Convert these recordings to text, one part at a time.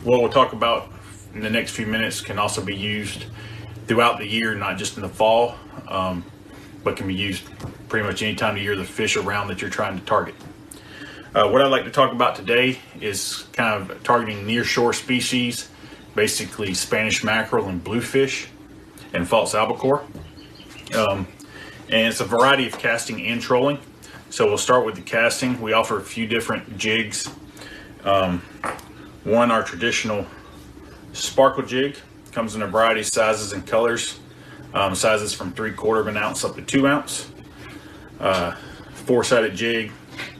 what we'll talk about in the next few minutes can also be used throughout the year, not just in the fall, but can be used pretty much any time of year the fish around that you're trying to target. What I'd like to talk about today is kind of targeting near shore species, basically Spanish mackerel and bluefish and false albacore. And it's a variety of casting and trolling. So we'll start with the casting. We offer a few different jigs. One, our traditional sparkle jig, comes in a variety of sizes and colors. Sizes from 3/4 of an ounce up to 2 ounce. 4-sided jig,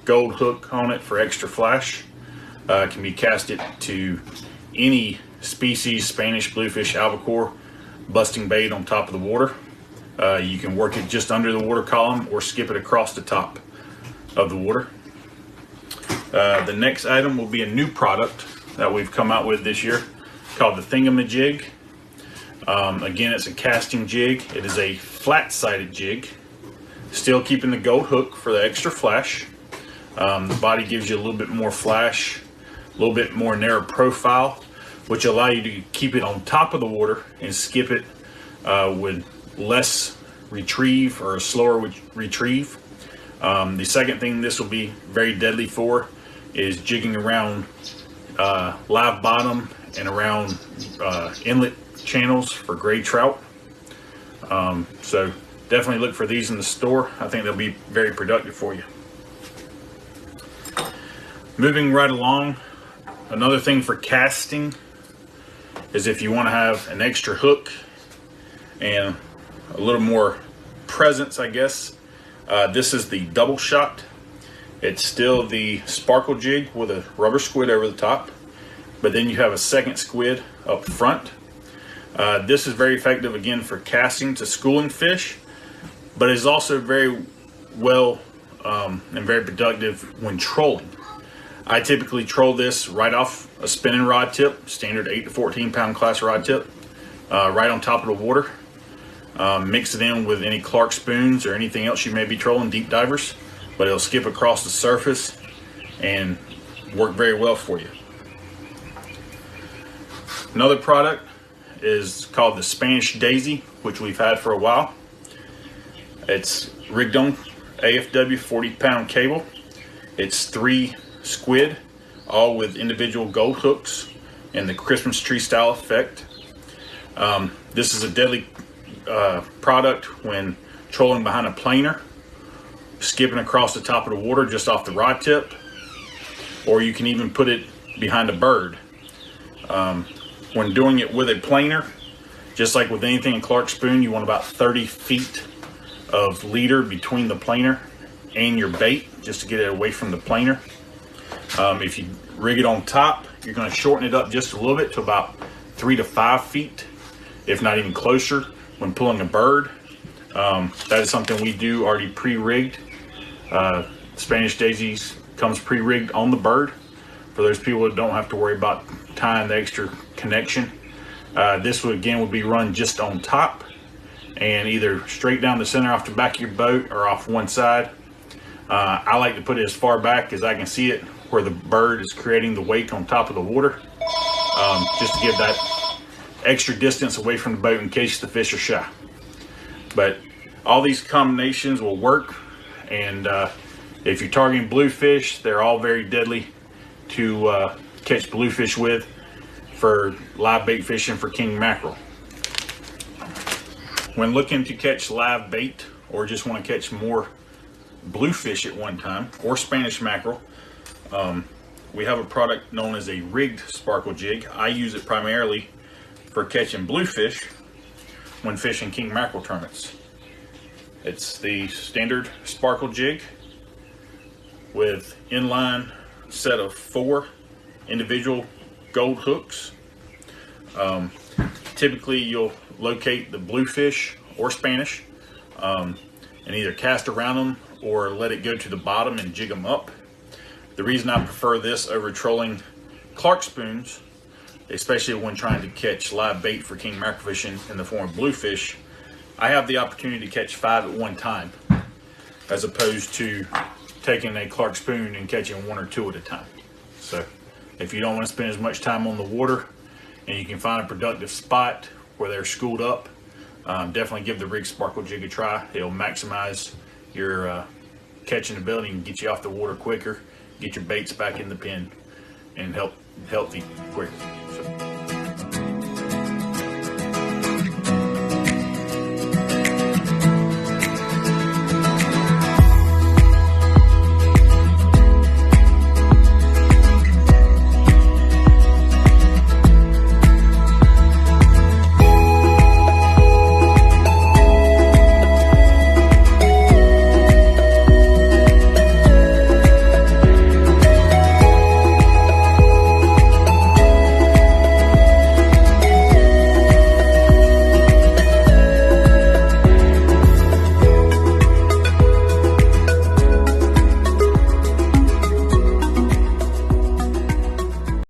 gold hook on it for extra flash. Can be casted to any species, Spanish, bluefish, albacore, busting bait on top of the water. You can work it just under the water column or skip it across the top of the water. The next item will be a new product that we've come out with this year called the Thingamajig. Again, it's a casting jig. It is a flat-sided jig, still keeping the gold hook for the extra flash. The body gives you a little bit more flash, a little bit more narrow profile, which allow you to keep it on top of the water and skip it with less retrieve or a slower retrieve. The second thing this will be very deadly for is jigging around live bottom and around inlet channels for gray trout. So definitely look for these in the store. I think they'll be very productive for you. Moving right along, another thing for casting is if you want to have an extra hook and a little more presence, I guess. This is the double shot. It's still the sparkle jig with a rubber squid over the top, but then you have a second squid up front. This is very effective again for casting to schooling fish, but is also very well and very productive when trolling. I typically troll this right off a spinning rod tip, standard 8 to 14 pound class rod tip, right on top of the water. Mix it in with any Clark spoons or anything else you may be trolling, deep divers, but it'll skip across the surface and work very well for you. Another product is called the Spanish Daisy, which we've had for a while. It's rigged on AFW 40-pound cable. It's 3 squid, all with individual gold hooks and the Christmas tree style effect. This is a deadly product when trolling behind a planer, skipping across the top of the water just off the rod tip, or you can even put it behind a bird. When doing it with a planer, just like with anything in Clark spoon, you want about 30 feet of leader between the planer and your bait just to get it away from the planer. If you rig it on top, you're going to shorten it up just a little bit to about 3 to 5 feet, if not even closer, when pulling a bird. That is something we do already pre-rigged. Spanish Daisies comes pre-rigged on the bird for those people that don't have to worry about tying the extra connection. This would be run just on top and either straight down the center off the back of your boat or off one side. I like to put it as far back as I can see it, where the bird is creating the wake on top of the water, just to give that extra distance away from the boat in case the fish are shy. But all these combinations will work, and if you're targeting bluefish, they're all very deadly to catch bluefish with for live bait fishing for king mackerel. When looking to catch live bait or just want to catch more bluefish at one time, or Spanish mackerel, we have a product known as a rigged sparkle jig. I use it primarily for catching bluefish when fishing king mackerel tournaments. It's the standard sparkle jig with inline set of 4 individual gold hooks. Typically you'll locate the bluefish or Spanish and either cast around them or let it go to the bottom and jig them up. The reason I prefer this over trolling Clark spoons, especially when trying to catch live bait for king mackerel fishing in the form of bluefish, I have the opportunity to catch 5 at one time, as opposed to taking a Clark spoon and catching 1 or 2 at a time. So If you don't want to spend as much time on the water and you can find a productive spot where they're schooled up, definitely give the rig sparkle jig a try. It'll maximize your catching ability and get you off the water quicker, get your baits back in the pen, and healthy quicker.